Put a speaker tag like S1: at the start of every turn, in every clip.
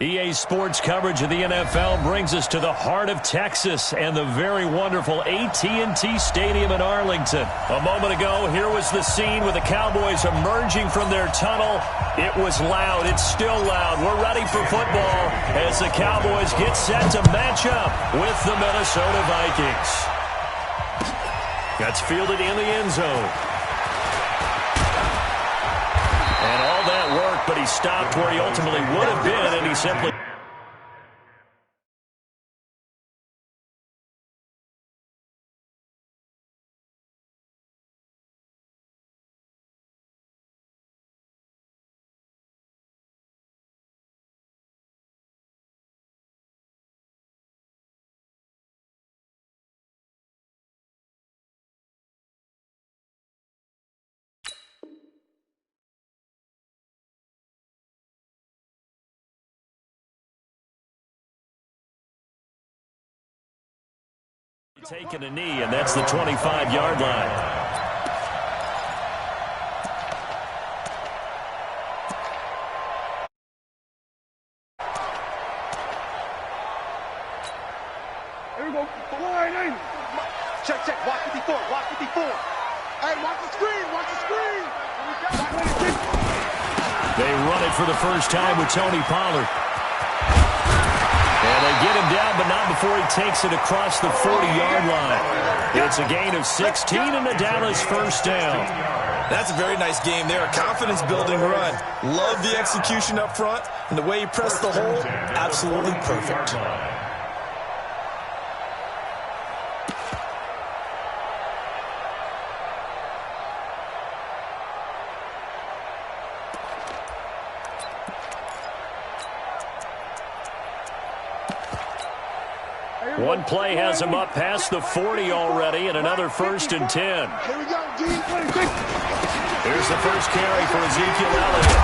S1: EA Sports coverage of the NFL brings us to the heart of Texas and the very wonderful AT&T Stadium in Arlington. A moment ago, here was the scene with the Cowboys emerging from their tunnel. It was loud. It's still loud. We're ready for football as the Cowboys get set to match up with the Minnesota Vikings. That's fielded in the end zone. And all that work, but he stopped where he ultimately would have been, and he simply... taking a knee, and that's the 25-yard line.
S2: Here we go. Check, check. Watch 54. Watch 54. Hey, watch the screen. Watch the screen.
S1: They run it for the first time with Tony Pollard. And they get him down, but not before he takes it across the 40-yard line. It's a gain of 16 and a Dallas first down.
S3: That's a very nice game there. A confidence-building run. Love the execution up front, and the way he pressed the hole, absolutely perfect.
S1: One play has him up past the 40 already, and another 1st and 10.
S2: Here we go, G.
S1: Here's the first carry for Ezekiel Elliott.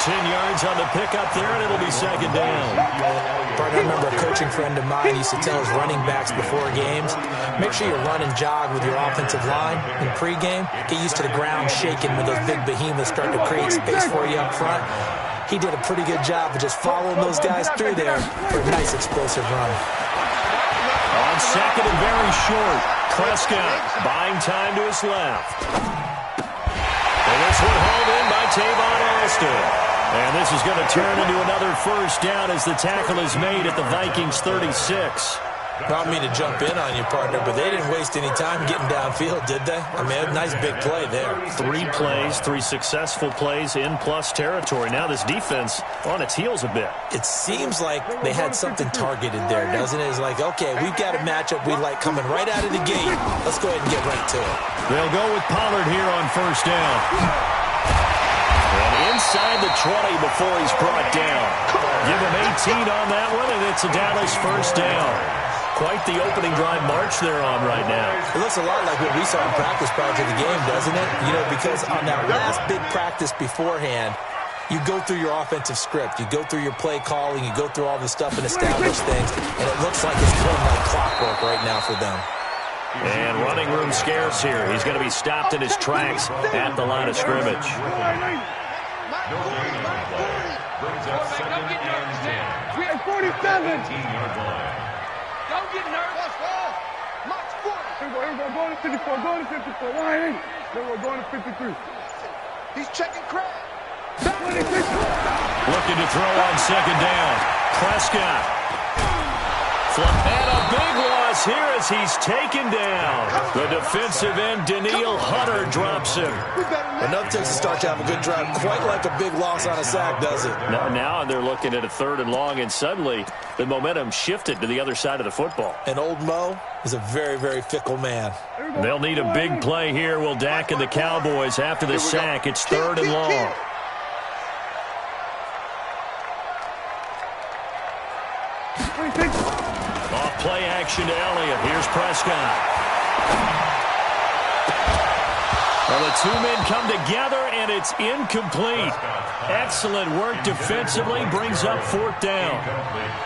S1: 10 yards on the pickup there, and it'll be 2nd down.
S4: I remember a coaching friend of mine used to tell his running backs before games, make sure you run and jog with your offensive line in pregame. Get used to the ground shaking when those big behemoths start to create space for you up front. He did a pretty good job of just following those guys through there for a nice explosive run.
S1: On 2nd and very short, Prescott buying time to his left. And this one hauled in by Tavon Austin. And this is going to turn into another first down as the tackle is made at the Vikings 36.
S4: Not me to jump in on you, partner, but they didn't waste any time getting downfield, did they? I mean, a nice big play there.
S1: 3 plays, 3 successful plays in plus territory. Now this defense on its heels a bit.
S4: It seems like they had something targeted there, doesn't it? It's like, okay, we've got a matchup we like coming right out of the gate. Let's go ahead and get right to it.
S1: They'll go with Pollard here on first down. And inside the 20 before he's brought down. Give him 18 on that one, and it's a Dallas first down. Quite the opening drive march they're on right now.
S4: It looks a lot like what we saw in practice prior to the game, doesn't it? You know, because on that last big practice beforehand, you go through your offensive script. You go through your play calling. You go through all the stuff and establish things. And it looks like it's going like clockwork right now for them.
S1: And running room scarce here. He's going to be stopped in his tracks at the line of scrimmage.
S5: Brings up 2nd and 10.
S2: We have 47.
S5: 18-yard line.
S2: Don't get nervous. March 40. Here we go. Going to 54. Going to 54. Line in. Then we're going to 53. He's checking crack.
S1: Looking to throw on 2nd down. Prescott. And a big loss here as he's taken down. The defensive end, Daniil Hunter, drops him.
S4: Enough takes to start to have a good drive. Quite like a big loss on a sack, does it?
S1: Now they're looking at a 3rd and long, and suddenly the momentum shifted to the other side of the football.
S4: And old Mo is a very, very fickle man.
S1: They'll need a big play here. Will Dak and the Cowboys after the sack. It's 3rd and long. Off play action to Elliott. Here's Prescott. Well, the two men come together, and it's incomplete. Excellent work defensively, brings up 4th down.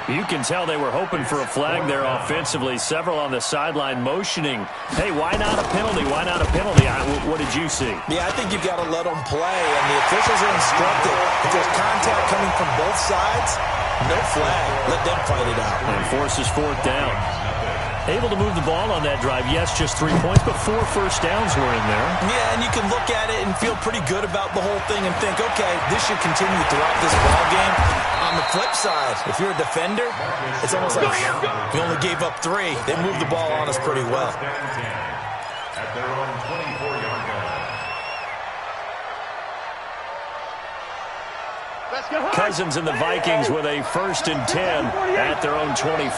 S1: You can tell they were hoping for a flag there offensively. Several on the sideline motioning, hey, why not a penalty? Why not a penalty? What did you see?
S3: Yeah, I think you've got to let them play, and the officials are instructed. If there's contact coming from both sides, no flag. Let them fight it out.
S1: And forces 4th down. Able to move the ball on that drive. Yes, just 3 points, but 4 first downs were in there.
S3: Yeah, and you can look at it and feel pretty good about the whole thing and think, okay, this should continue throughout this ball game. On the flip side, if you're a defender, it's almost like we only gave up 3. They moved the ball on us pretty well.
S5: At their own 24-yard line.
S1: Cousins and the Vikings with a 1st and 10 at their own 24.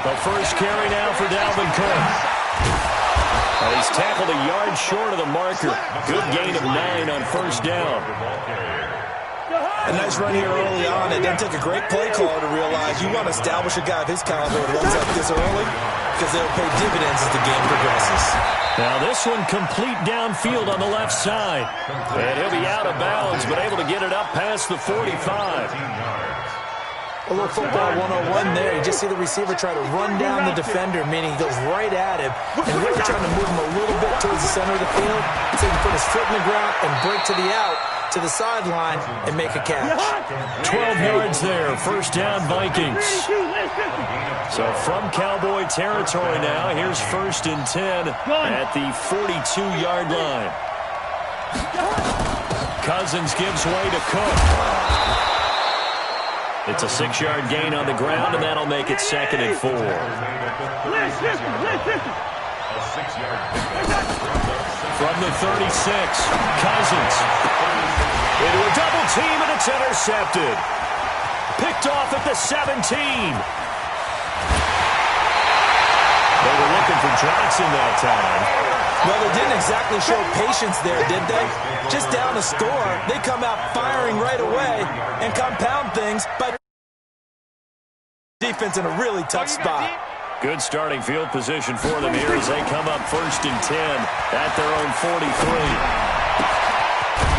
S1: The first carry now for Dalvin Cook. Well, he's tackled a yard short of the marker. Good gain of 9 on 1st down.
S3: A nice run here early on. It doesn't take a great play caller to realize you want to establish a guy of his caliber who runs like this early because they'll pay dividends as the game progresses.
S1: Now this one complete downfield on the left side. And he'll be out of bounds, but able to get it up past the 45.
S4: A little football 101 there. You just see the receiver try to run down the defender, meaning he goes right at him and really trying to move him a little bit towards the center of the field so he can put his foot in the ground and break to the out, to the sideline, and make a catch.
S1: 12 yards there. 1st down, Vikings. So from Cowboy territory now, here's 1st and 10 at the 42-yard line. Cousins gives way to Cook. It's a 6-yard gain on the ground, and that'll make it 2nd and 4. From the 36, Cousins. Into a double team, and it's intercepted. Picked off at the 17. They were looking for Johnson that time.
S3: Well, they didn't exactly show patience there, did they? Just down a score, they come out firing right away and compound things by defense in a really tough spot.
S1: Good starting field position for them here as they come up 1st and 10 at their own 43.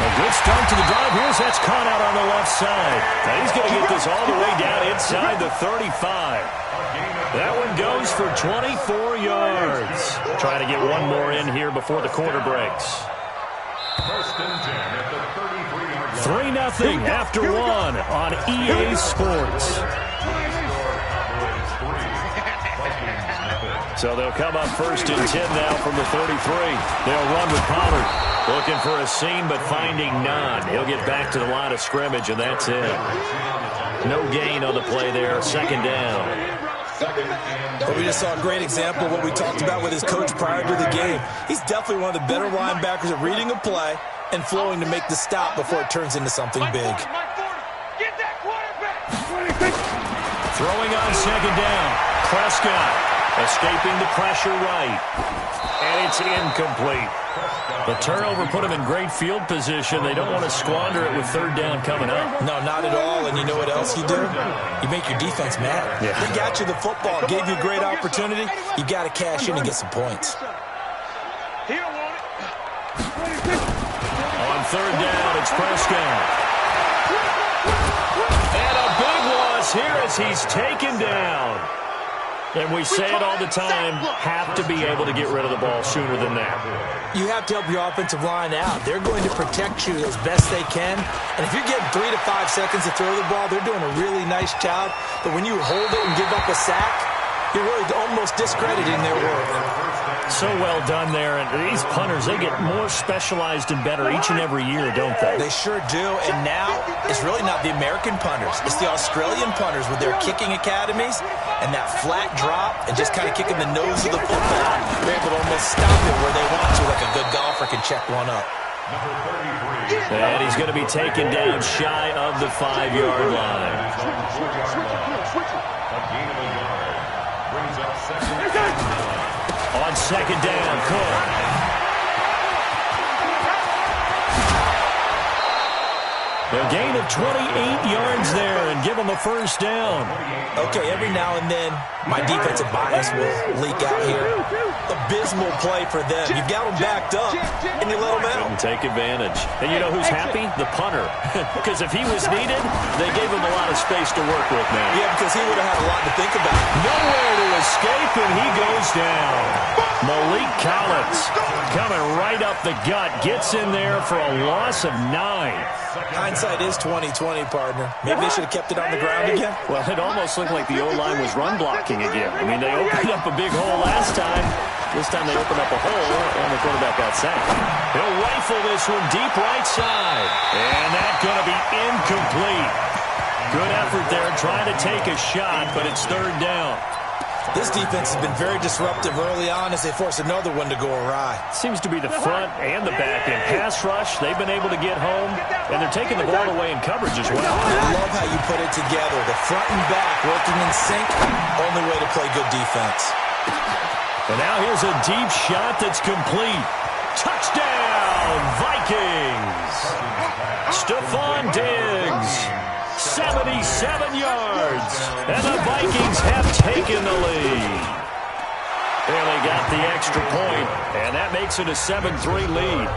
S1: A good start to the drive. Here's that's caught out on the left side. Now he's going to get this all the way down inside the 35. That one goes for 24 yards. Trying to get one more in here before the quarter breaks.
S5: 1st and 10 at the 33-yard line.
S1: 3-0 after 1 on EA Sports. So they'll come up 1st and 10 now from the 33. They'll run with Pollard. Looking for a seam, but finding none. He'll get back to the line of scrimmage, and that's it. No gain on the play there. 2nd down.
S3: But we just saw a great example of what we talked about with his coach prior to the game. He's definitely one of the better linebackers at reading a play and flowing to make the stop before it turns into something big.
S1: Throwing on 2nd down. Prescott escaping the pressure right. And it's incomplete. The turnover put him in great field position. They don't want to squander it with 3rd down coming up.
S3: No, not at all. And you know what else you do? You make your defense mad.
S1: Yeah.
S3: They got you the football, gave you a great opportunity. You got to cash in and get some points.
S1: On 3rd down, it's Prescott. And a big loss here as he's taken down. And we say it all the time, have to be able to get rid of the ball sooner than that.
S4: You have to help your offensive line out. They're going to protect you as best they can. And if you're getting 3 to 5 seconds to throw the ball, they're doing a really nice job. But when you hold it and give up a sack, you're really almost discrediting their work.
S1: So well done there. And these punters, they get more specialized and better each and every year, don't they?
S3: They sure do. And now, it's really not the American punters. It's the Australian punters with their kicking academies and that flat drop and just kind of kicking the nose of the football. They're able to almost stop it where they want to, like a good golfer can check one up.
S1: And he's going to be taken down shy of the 5-yard line. On 2nd down, Cook. A gain of 28 yards there and give them a first down.
S3: Okay, every now and then my defensive bias will leak out here. Abysmal play for them. You've got them backed up, and you let them out.
S1: Couldn't take advantage. And you know who's happy? The punter. Because if he was needed, they gave him a lot of space to work with, man.
S3: Yeah, because he would have had a lot to think about.
S1: Nowhere to escape, and he goes down. Malik Collins coming right up the gut. Gets in there for a loss of 9.
S3: Hindsight is 20/20, partner. Maybe they should have kept it on the ground again.
S1: Well, it almost looked like the O-line was run blocking again. I mean, they opened up a big hole last time. This time they opened up a hole, and the quarterback got sacked. He'll rifle this one deep right side. And that's going to be incomplete. Good effort there trying to take a shot, but it's third down.
S3: This defense has been very disruptive early on as they force another one to go awry.
S1: Seems to be the front and the back end. Pass rush, they've been able to get home, and they're taking the ball away in coverage as well.
S3: I love how you put it together. The front and back working in sync, only way to play good defense.
S1: And now here's a deep shot that's complete. Touchdown, Vikings! Stephon Diggs. 77 yards, and the Vikings have taken the lead. Barely got the extra point, and that makes it a 7-3 lead.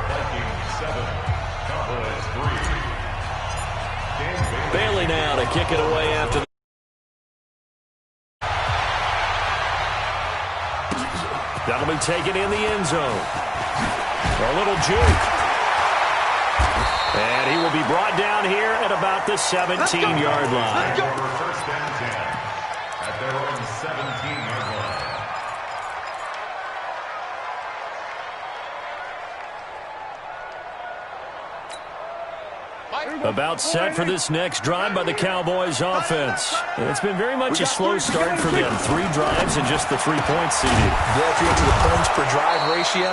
S1: Bailey now to kick it away after the that'll be taken in the end zone. A little juke. And he will be brought down here at about the 17-yard line.
S5: First and 10 at their own 17-yard line.
S1: About set for this next drive by the Cowboys offense. It's been very much a slow start for them. 3 drives and just the 3 points seeded.
S3: Well, if you're into the points per drive ratio,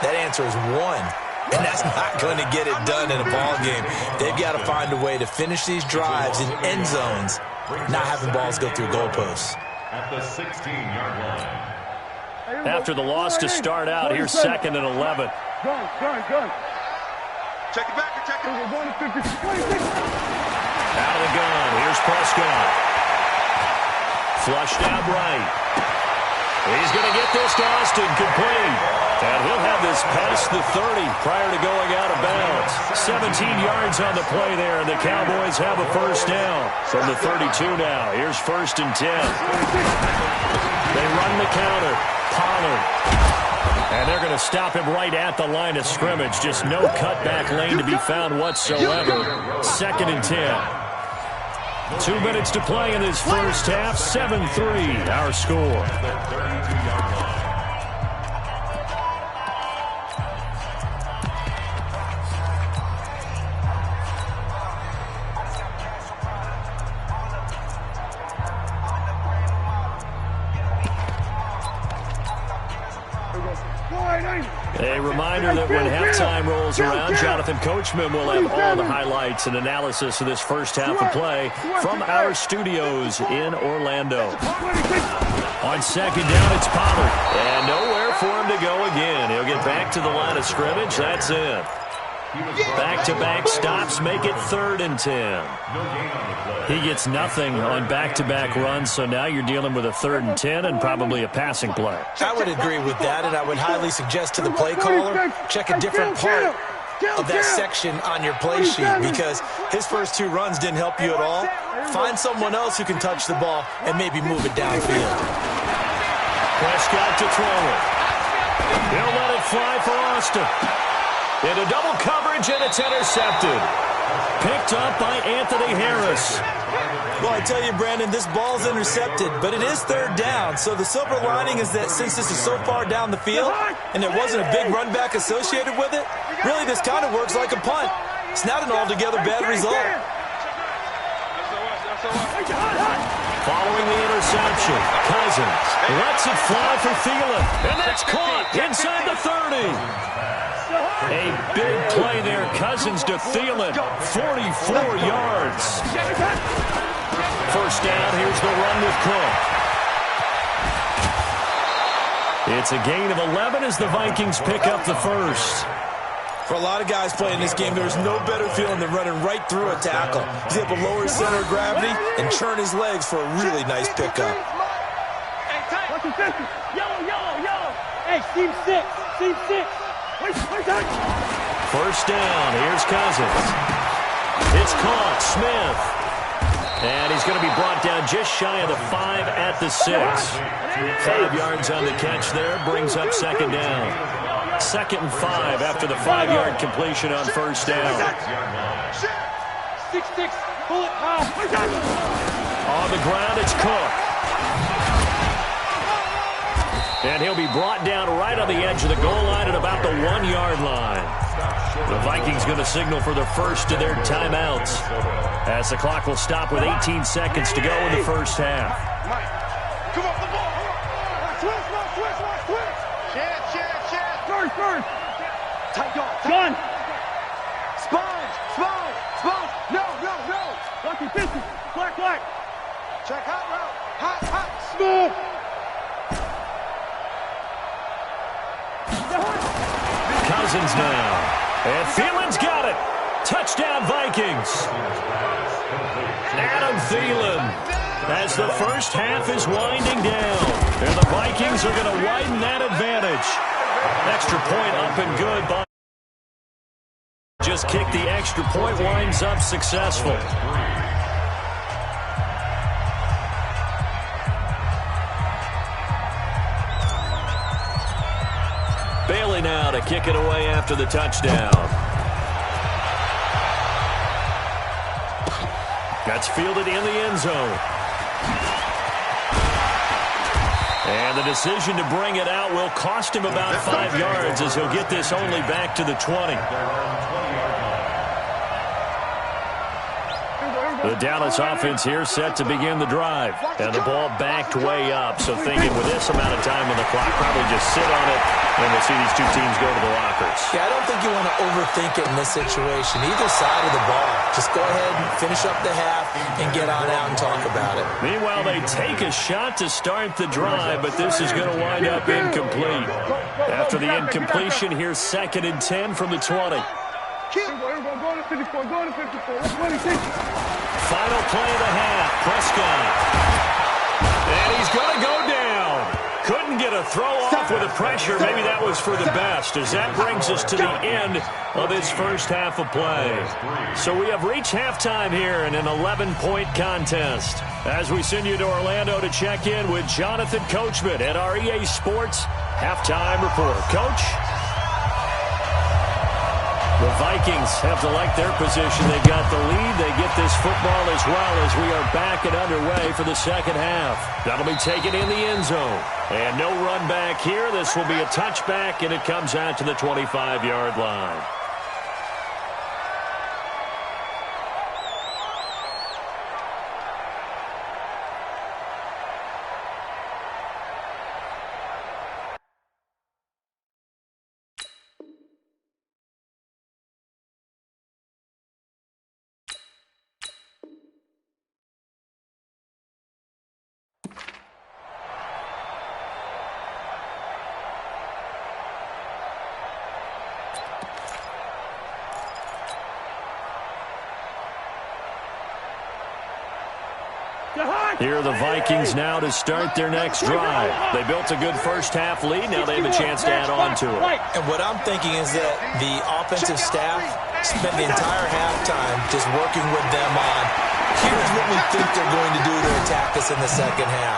S3: that answer is 1. And that's not going to get it done in a ball game. They've got to find a way to finish these drives in end zones, not having balls go through goalposts.
S5: At the 16-yard line.
S1: After the loss to start out, here's 2nd and 11.
S2: Gun. Check it back. Check it. We're going to 50. 26.
S1: Out of the gun. Here's Prescott. Flushed out right. He's going to get this to Austin complete. And he'll have this past the 30 prior to going out of bounds. 17 yards on the play there, and the Cowboys have a first down from the 32 now. Here's 1st and 10. They run the counter. Pollard. And they're going to stop him right at the line of scrimmage. Just no cutback lane to be found whatsoever. 2nd and 10. 2 minutes to play in this first half. 7-3, our score. A reminder that when halftime rolls around, Jonathan Coachman will have all the highlights and analysis of this first half of play from our studios in Orlando. On 2nd down, it's Pollard. And nowhere for him to go again. He'll get back to the line of scrimmage. That's it. Back-to-back stops make it 3rd and 10. He gets nothing on back-to-back runs, so now you're dealing with a 3rd and 10 and probably a passing play.
S3: I would agree with that, and I would highly suggest to the play caller, check a different part of that section on your play sheet, because his first 2 runs didn't help you at all. Find someone else who can touch the ball and maybe move it downfield.
S1: Prescott to throw it. He'll let it fly for Austin. Into double coverage, and it's intercepted. Picked up by Anthony Harris.
S3: Well, I tell you, Brandon, this ball's intercepted, but it is 3rd down. So the silver lining is that since this is so far down the field and there wasn't a big run back associated with it, really this kind of works like a punt. It's not an altogether bad result.
S1: Following the interception, Cousins lets it fly for Thielen, and that's caught inside the 30. A big play there. Cousins to Thielen. 44 yards. First down. Here's the run with Cook. It's a gain of 11 as the Vikings pick up the first.
S3: For a lot of guys playing this game, there's no better feeling than running right through a tackle. He's able to lower his center of gravity and churn his legs for a really nice pickup.
S2: Watch your distance. Yellow, yellow, yellow. Hey, seam 6. Seam 6. Wait,
S1: First down. Here's Cousins. It's caught. Smith. And he's going to be brought down just shy of the 5 at the 6. 5 yards on the catch there. Brings up second down. 2nd and 5 after the 5-yard completion on first down.
S2: 6-6. Pull it.
S1: On the ground, it's Cook. And he'll be brought down right on the edge of the goal line at about the 1-yard line. The Vikings going to signal for the first of their timeouts, as the clock will stop with 18 seconds to go in the first half.
S2: Come on, the ball. Switch. First. Tight dog. Gun. Sponge. No. Lucky distance. Black. Check hot route. Hot. Smooth.
S1: Cousins now. And Thielen's got it. Touchdown, Vikings. Adam Thielen, as the first half is winding down. And the Vikings are going to widen that advantage. Extra point up and good. But just kick the extra point, winds up successful. Bailey now to kick it away after the touchdown. That's fielded in the end zone. And the decision to bring it out will cost him about 5 yards, as he'll get this only back to the 20. The Dallas offense here set to begin the drive. And the ball backed way up. So thinking with this amount of time on the clock, probably just sit on it, and we'll see these two teams go to the lockers.
S4: Yeah, I don't think you want to overthink it in this situation. Either side of the ball. Just go ahead and finish up the half and get on out and talk about it.
S1: Meanwhile, they take a shot to start the drive, but this is going to wind up incomplete. After the incompletion, here's 2nd and 10 from the 20.
S2: Go to 54.
S1: Final play of the half. Prescott. And he's going to go down. Couldn't get a throw off with the pressure. Maybe that was for the best, as that brings us to the end of this first half of play. So we have reached halftime here in an 11-point contest. As we send you to Orlando to check in with Jonathan Coachman at our EA Sports Halftime Report. Coach? The Vikings have to like their position. They've got the lead. They get this football as well, as we are back and underway for the second half. That'll be taken in the end zone. And no run back here. This will be a touchback, and it comes out to the 25-yard line. Here are the Vikings now to start their next drive. They built a good first-half lead. Now they have a chance to add on to it.
S3: And what I'm thinking is that the offensive staff spent the entire halftime just working with them on, here's what we think they're going to do to attack us in the second half.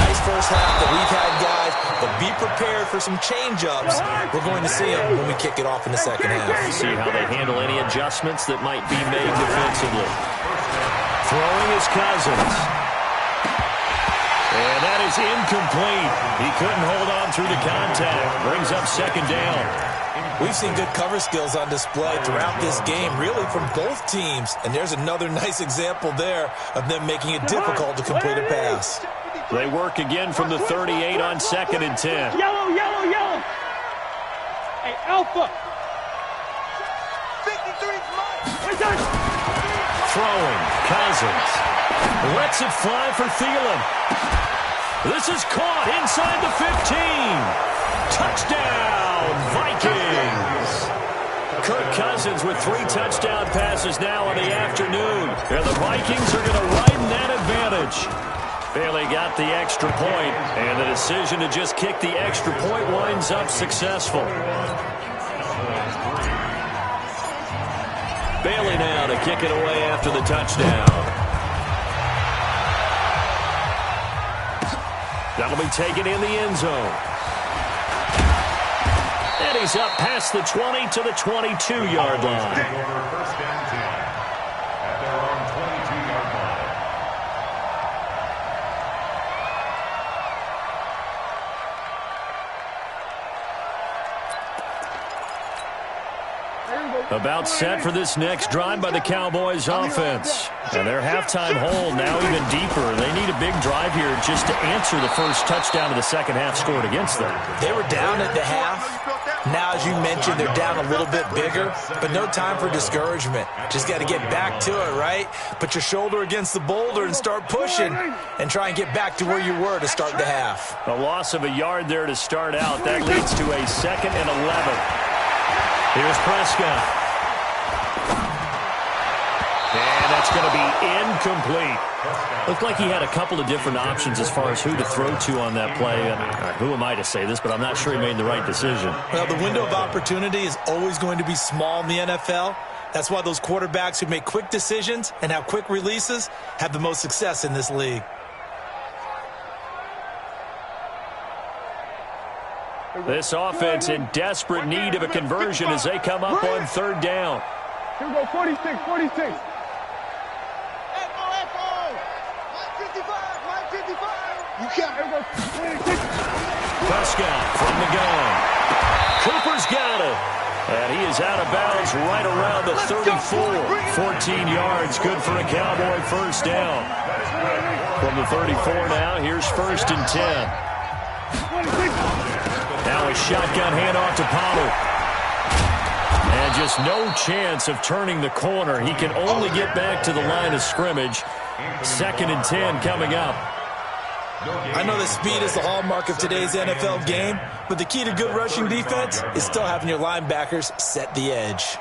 S3: Nice first half that we've had, guys, but be prepared for some change-ups. We're going to see them when we kick it off in the second half.
S1: See how they handle any adjustments that might be made defensively. Throwing is Cousins. And that is incomplete. He couldn't hold on through the contact. Brings up second down.
S3: We've seen good cover skills on display throughout this game, really from both teams. And there's another nice example there of them making it difficult to complete a pass.
S1: They work again from the 38 on 2nd and 10.
S2: Yellow. Hey, Alpha. 53's mine.
S1: Throwing, Cousins. Lets it fly for Thielen. This is caught inside the 15. Touchdown, Vikings. Kirk Cousins with 3 touchdown passes now in the afternoon. And the Vikings are going to widen that advantage. Bailey got the extra point, and the decision to just kick the extra point winds up successful. Bailey now to kick it away after the touchdown. That'll be taken in the end zone. And he's up past the 20 to the 22-yard line.
S5: First down 10 at their own 22-yard line.
S1: About set for this next drive by the Cowboys offense. And their halftime hole now even deeper. They need a big drive here just to answer the first touchdown of the second half scored against them.
S4: They were down at the half. Now, as you mentioned, they're down a little bit bigger, but no time for discouragement. Just got to get back to it, right? Put your shoulder against the boulder and start pushing and try and get back to where you were to start the half.
S1: A loss of a yard there to start out. That leads to a 2nd and 11. Here's Prescott. And that's going to be incomplete. Looked like he had a couple of different options as far as who to throw to on that play. And who am I to say this, but I'm not sure he made the right decision.
S4: Well, the window of opportunity is always going to be small in the NFL. That's why those quarterbacks who make quick decisions and have quick releases have the most success in this league.
S1: This offense in desperate need of a conversion as they come up on 3rd down.
S2: Here we go, 46, 46. You can't. Here we go, 26.
S1: Prescott from the gun. Cooper's got it. And he is out of bounds right around the 34. 14 yards, good for a Cowboy first down. From the 34 now, here's 1st and 10. Now a shotgun handoff to Pollard. And just no chance of turning the corner. He can only get back to the line of scrimmage. 2nd and 10 coming up.
S4: I know that speed is the hallmark of today's NFL game, but the key to good rushing defense is still having your linebackers set the edge.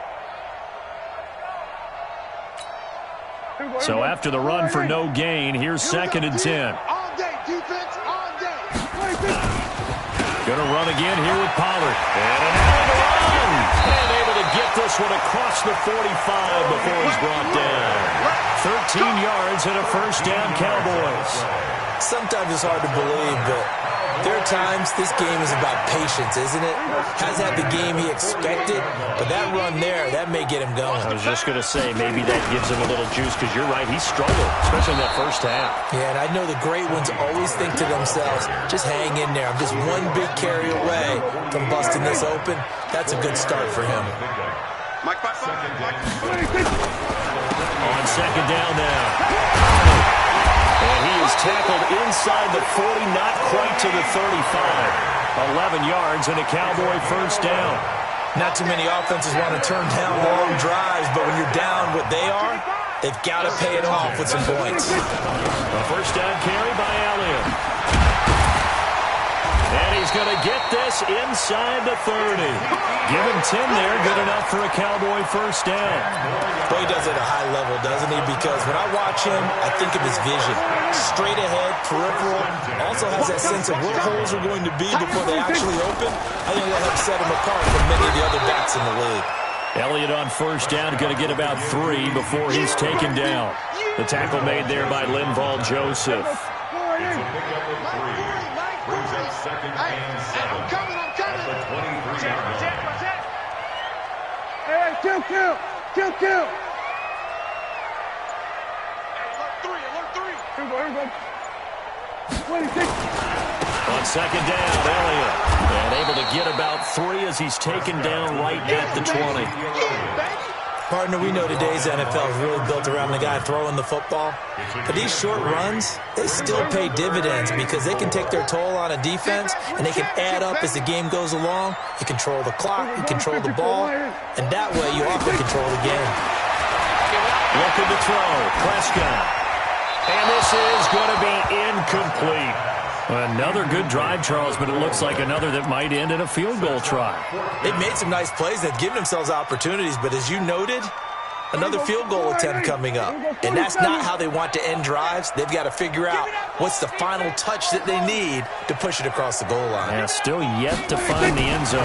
S1: So after the run for no gain, here's 2nd and 10.
S2: All day, defense, all day.
S1: Going to run again here with Pollard. And an run. And able to get this one across the 45 before he's brought down. 13 yards and a first down, Cowboys.
S4: Sometimes it's hard to believe, but there are times this game is about patience, isn't it? Hasn't had the game he expected, but that run there, that may get him going.
S1: I was just going to say, maybe that gives him a little juice, because you're right, he struggled, especially in that first half.
S4: Yeah, and I know the great ones always think to themselves, just hang in there. I'm just one big carry away from busting this open. That's a good start for him.
S1: On 2nd down now. And he is tackled inside the 40, not quite to the 35. 11 yards and a Cowboy first down.
S4: Not too many offenses want to turn down long drives, but when you're down what they are, they've got to pay it off with some points.
S1: A first down carry by Elliott. And he's going to get this inside the 30. Give him 10 there, good enough for a Cowboy first down.
S4: Well, he does it at a high level, doesn't he? Because when I watch him, I think of his vision. Straight ahead, peripheral, also has that sense of where holes are going to be before they actually open. I think that helps set him apart from many of the other backs in the league.
S1: Elliott on first down, going to get about 3 before he's taken down. The tackle made there by Linval Joseph.
S5: It's a pickup of 3. Brings up 2nd and 7 at the 23-yard line.
S2: Hey, kill. Hey, alert 3. Here we go. 26.
S1: On 2nd down, Elliott. And able to get about 3 as he's taken down right at the 20.
S4: Partner, we know today's NFL is really built around the guy throwing the football. But these short runs, they still pay dividends because they can take their toll on a defense and they can add up as the game goes along. You control the clock, you control the ball, and that way you often control the game.
S1: Looking to throw, Prescott. And this is going to be incomplete. Another good drive, Charles, but it looks like another that might end in a field goal try.
S3: They've made some nice plays. They've given themselves opportunities, but as you noted, another field goal attempt coming up. And that's not how they want to end drives. They've got to figure out what's the final touch that they need to push it across the goal line.
S1: Yeah, still yet to find the end zone.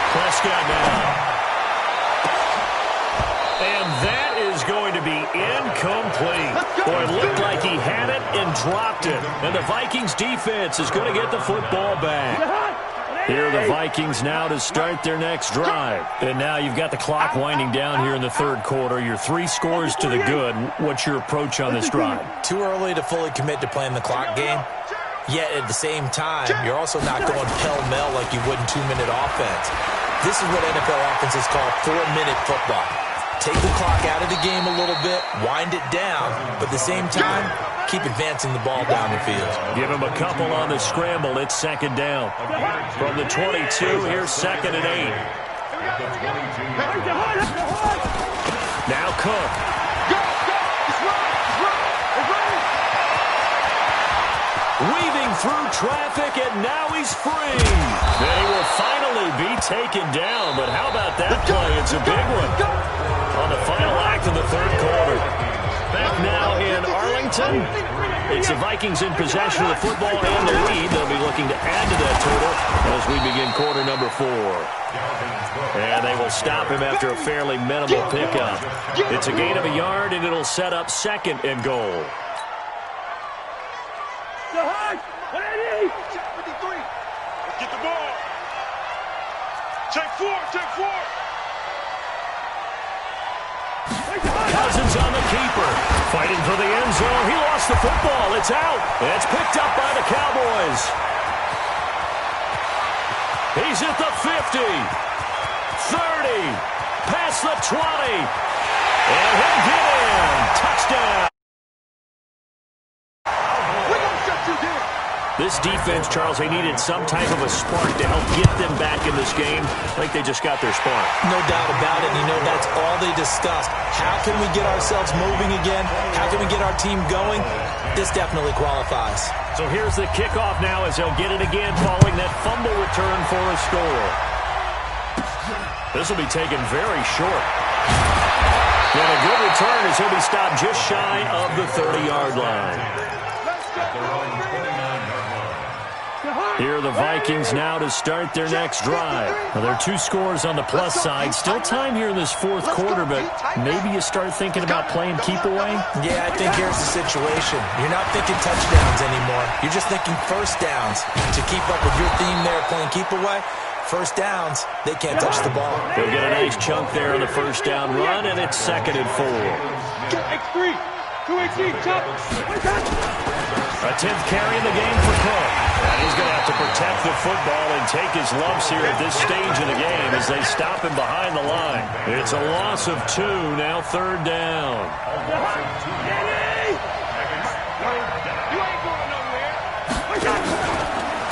S1: Prescott now. And that is going to be incomplete. Boy, it looked like he had it and dropped it. And the Vikings defense is going to get the football back. Here are the Vikings now to start their next drive. And now you've got the clock winding down here in the third quarter. You're 3 scores to the good. What's your approach on this drive?
S3: Too early to fully commit to playing the clock game. Yet at the same time, you're also not going pell-mell like you would in 2-minute offense. This is what NFL offenses call 4-minute football. Take the clock out of the game a little bit, wind it down, but at the same time, keep advancing the ball down the field.
S1: Give him a couple on the scramble. It's second down. From the 22, here's 2nd and 8. Now Cook. Weaving through traffic, and now he's free. Then he will finally be taken down, but how about that play? It's a big one. On the final act of the third quarter. Back now in Arlington. It's the Vikings in possession of the football and the lead. They'll be looking to add to that total as we begin quarter number 4. And they will stop him after a fairly minimal pickup. It's a gain of a yard, and it'll set up 2nd and goal.
S2: Let's get the ball. Check 4.
S1: Cousins on the keeper. Fighting for the end zone. He lost the football. It's out. It's picked up by the Cowboys. He's at the 50. 30. Past the 20. And he'll get in. Touchdown.
S2: We're going to shut you down.
S1: This defense, Charles, they needed some type of a spark to help get them back in this game. I think they just got their spark.
S3: No doubt about it. You know, that's all they discussed. How can we get ourselves moving again? How can we get our team going? This definitely qualifies.
S1: So here's the kickoff now as they'll get it again following that fumble return for a score. This will be taken very short. And a good return as he'll be stopped just shy of the 30-yard line. Here are the Vikings now to start their next drive. Now, there are 2 scores on the plus side. Still time here in this fourth quarter, but maybe you start thinking about playing keep away?
S3: Yeah, I think here's the situation. You're not thinking touchdowns anymore. You're just thinking first downs. To keep up with your theme there, playing keep away, first downs, they can't touch the ball.
S1: They'll get a nice chunk there on the first down run, and it's 2nd and 4.
S2: X3. 218. Chop.
S1: A 10th carry in the game for Cook. And he's going to have to protect the football and take his lumps here at this stage of the game as they stop him behind the line. It's a loss of 2, now 3rd down.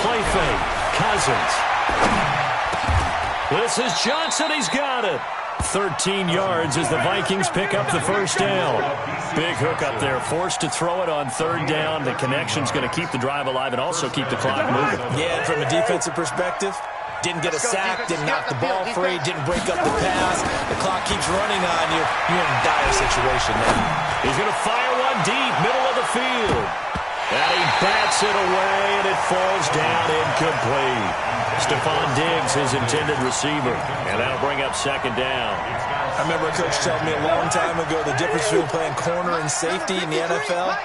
S1: Play fake. Cousins. This is Johnson. He's got it. 13 yards as the Vikings pick up the first down. Big hook up there, forced to throw it on 3rd down. The connection's going to keep the drive alive and also keep the clock moving.
S3: Yeah, and from a defensive perspective, didn't get a sack, didn't knock the ball free, didn't break up the pass. The clock keeps running on you. You're in a dire situation now.
S1: He's going to fire one deep, middle of the field. And he bats it away, and it falls down incomplete. Stephon Diggs, his intended receiver. And that'll bring up 2nd down.
S3: I remember a coach telling me a long time ago the difference between playing corner and safety in the NFL.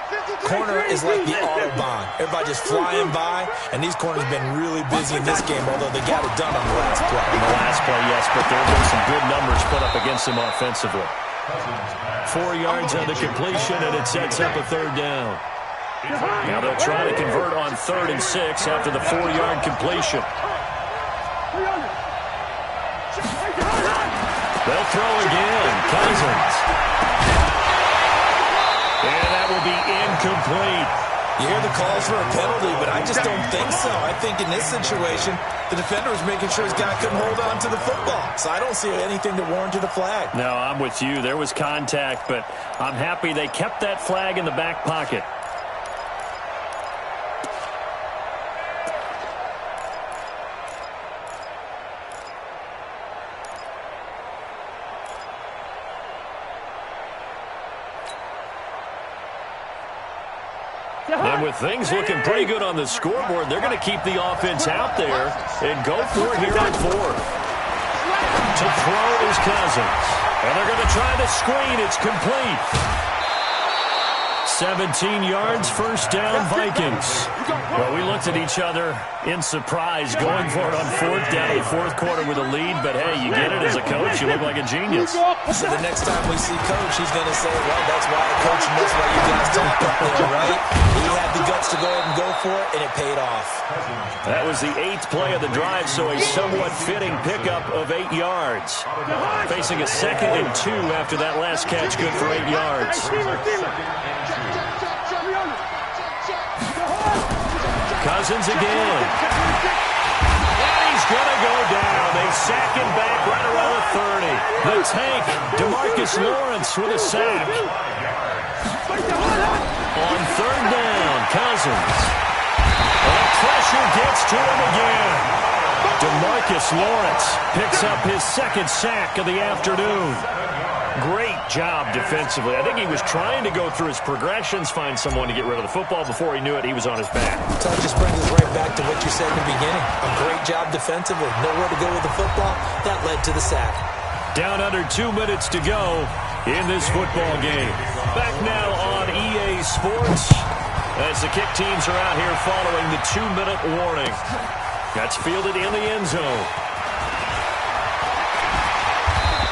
S3: Corner is like the Autobahn. Everybody just flying by, and these corners have been really busy in this game, although they got it done on the last play.
S1: On the last play, yes, but there have been some good numbers put up against them offensively. 4 yards on the completion, and it sets up a 3rd down. Now they'll try to convert on 3rd and 6 after the 4-yard completion. They'll throw again. Cousins. And that will be incomplete.
S3: You hear the calls for a penalty, but I just don't think so. I think in this situation, the defender was making sure his guy couldn't hold on to the football. So I don't see anything that warranted a flag.
S1: No, I'm with you. There was contact, but I'm happy they kept that flag in the back pocket. And with things looking pretty good on the scoreboard, they're going to keep the offense out there and go for it here on fourth. To throw is Cousins. And they're going to try the screen. It's complete. 17 yards, first down, Vikings. Well, we looked at each other in surprise going for it on fourth down in the fourth quarter with a lead. But, hey, you get it as a coach. You look like a genius.
S3: So the next time we see Coach, he's going to say, well, that's why I coach and that's why you guys talked up there, right? He had the guts to go ahead and go for it, and it paid off.
S1: That was the 8th play of the drive, so a somewhat fitting pickup of 8 yards. Facing a 2nd and 2 after that last catch, good for 8 yards. Cousins again. And he's going to go down. They sack him back right around the 30. The tank, DeMarcus Lawrence with a sack. On third down, Cousins. And pressure gets to him again. DeMarcus Lawrence picks up his 2nd sack of the afternoon. Great job defensively. I think he was trying to go through his progressions, find someone to get rid of the football. Before he knew it, he was on his back.
S4: So that just brings us right back to what you said in the beginning. A great job defensively. Nowhere to go with the football. That led to the sack.
S1: Down under 2 minutes to go in this football game. Back now on EA Sports as the kick teams are out here following the 2-minute warning. That's fielded in the end zone.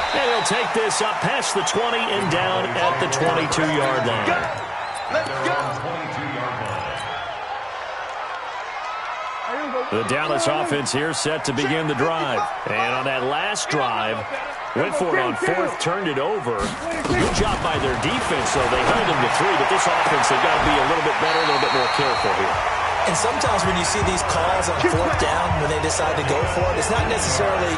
S1: And he'll take this up past the 20 and down at the 22-yard line.
S2: Let's go.
S1: The Dallas offense here set to begin the drive. And on that last drive, went for it on fourth, turned it over. Good job by their defense, though. They held them to 3, but this offense, they've got to be a little bit better, a little bit more careful here.
S4: And sometimes when you see these calls on fourth down, when they decide to go for it, it's not necessarily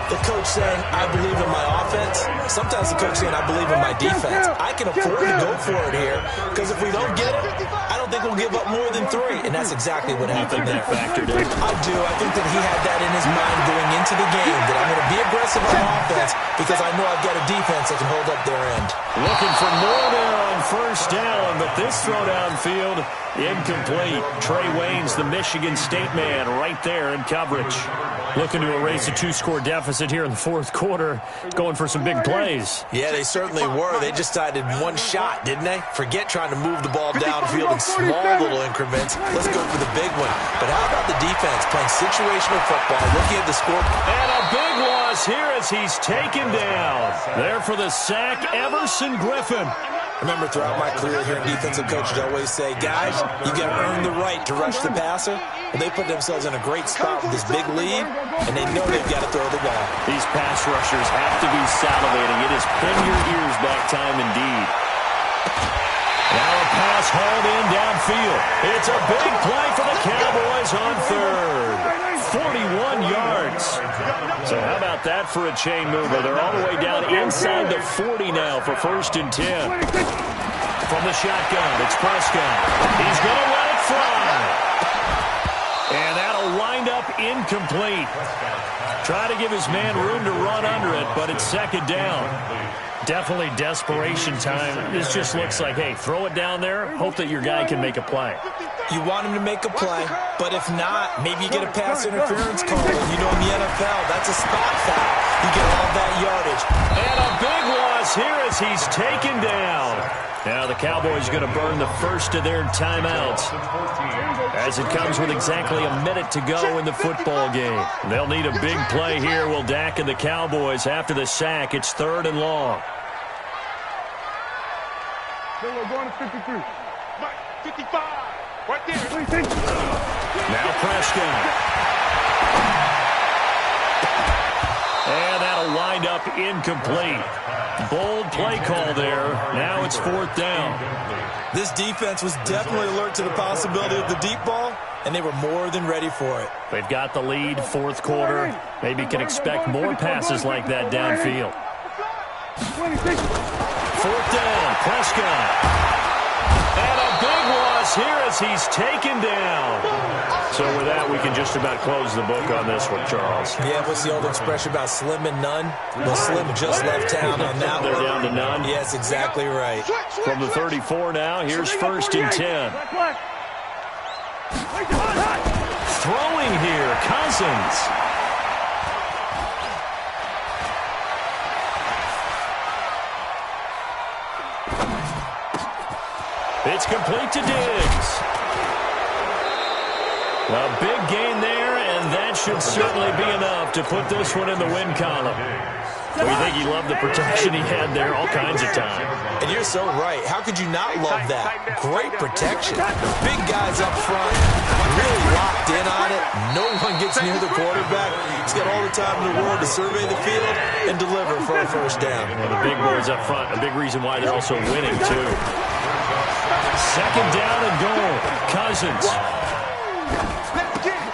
S4: the coach saying, I believe in my offense. Sometimes the coach saying, I believe in my defense. I can afford to go for it here because if we don't get it, I don't think we'll give up more than 3. And that's exactly what happened there.
S1: Factored in.
S4: I do. I think that he had that in his mind going into the game, that I'm going to be aggressive on offense because I know I've got a defense that can hold up their end.
S1: Looking for more there on first down, but this throw downfield, incomplete. Trey Waynes, the Michigan State man, right there in coverage. Looking to erase a 2-score deficit here in the fourth quarter, going for some big plays.
S3: Yeah, they certainly were. They just decided one shot, didn't they? Forget trying to move the ball downfield in small little increments. Let's go for the big one. But how about the defense playing situational football, looking at the score?
S1: And a big loss here as he's taken down. There for the sack, Everson Griffin.
S3: Remember, throughout my career here in defensive coaches, I always say, guys, you got to earn the right to rush the passer. And they put themselves in a great spot with this big lead, and they know they've got to throw the ball.
S1: These pass rushers have to be salivating. It is pin your ears back time indeed. Now a pass hauled in downfield. It's a big play for the Cowboys on third. 41 yards. So how about that for a chain mover? They're all the way down inside the 40 now for 1st and 10. From the shotgun, it's Prescott. He's going to let it fly. And that'll wind up incomplete. Try to give his man room to run under it, but it's 2nd down. Definitely desperation time. This just looks like, hey, throw it down there, hope that your guy can make a play.
S3: You want him to make a play, but if not, maybe you get a pass interference call. You know, in the NFL, that's a spot foul. You get all that yardage.
S1: And a big loss here as he's taken down. Now the Cowboys are going to burn the first of their timeouts as it comes with exactly a minute to go in the football game. They'll need a big play here. Will Dak and the Cowboys after the sack. It's 3rd and long.
S2: Then we're going to 53. 55. Right there.
S1: Now Prescott. And that'll wind up incomplete. Bold play call there. Now it's 4th down.
S3: This defense was definitely alert to the possibility of the deep ball, and they were more than ready for it.
S1: They've got the lead, fourth quarter. Maybe can expect more passes like that downfield. 4th down, Prescott. And a big loss here as he's taken down. So with that, we can just about close the book on this one, Charles.
S3: Yeah, what's the old expression about slim and none? Well, Slim just left town on that one.
S1: They're down to none.
S3: Yes, exactly right.
S1: From the 34 now, here's 1st and 10. Cousins. It's complete to Diggs. A big gain there, and that should certainly be enough to put this one in the win column. We think he loved the protection he had there all kinds of time.
S3: And you're so right. How could you not love that? Great protection. Big guys up front, really locked in on it. No one gets near the quarterback. He's got all the time in the world to survey the field and deliver for a first down.
S1: And the big boys up front, a big reason why they're also winning, too. Second down and goal. Cousins.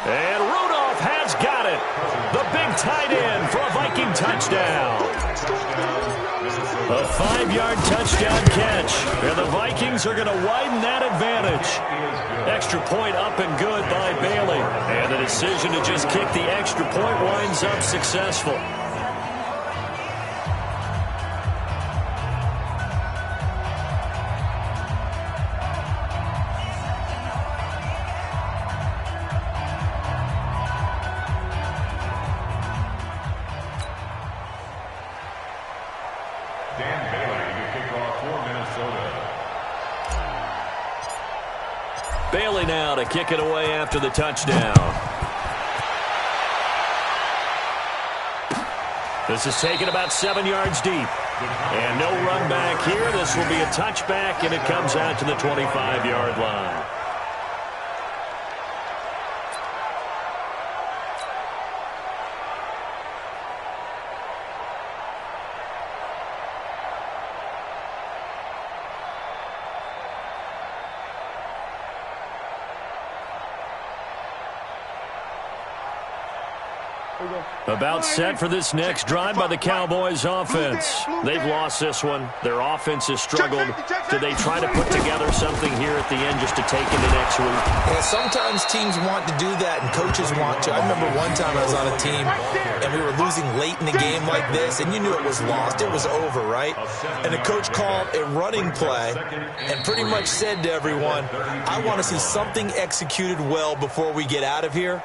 S1: And Rudolph has got it. The big tight end for a Viking touchdown. A 5-yard touchdown catch. And the Vikings are going to widen that advantage. Extra point up and good by Bailey. And the decision to just kick the extra point winds up successful. Bailey now to kick it away after the touchdown. This is taken about 7 yards deep. And no run back here. This will be a touchback, and it comes out to the 25-yard line. About set for this next drive by the Cowboys offense. They've lost this one. Their offense has struggled. Do they try to put together something here at the end just to take into next week?
S3: Yeah, sometimes teams want to do that and coaches want to. I remember one time I was on a team and we were losing late in the game like this, and you knew it was lost. It was over, right? And the coach called a running play and pretty much said to everyone, I want to see something executed well before we get out of here.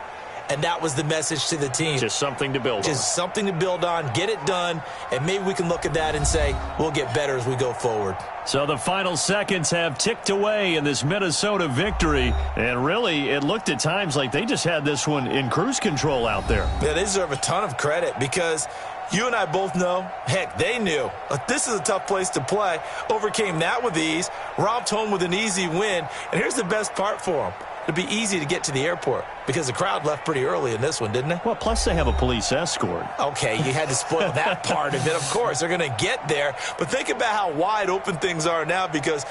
S3: And that was the message to the team.
S1: Just something to build on.
S3: Just something to build on, get it done, and maybe we can look at that and say, we'll get better as we go forward.
S1: So the final seconds have ticked away in this Minnesota victory. And really, it looked at times like they just had this one in cruise control out there.
S3: Yeah, they deserve a ton of credit because you and I both know, heck, they knew. This is a tough place to play. Overcame that with ease, robbed home with an easy win. And here's the best part for them. It'd be easy to get to the airport because the crowd left pretty early in this one, didn't they?
S1: Well, plus they have a police escort.
S3: Okay, you had to spoil that part of it. Of course, they're going to get there. But think about how wide open things are now because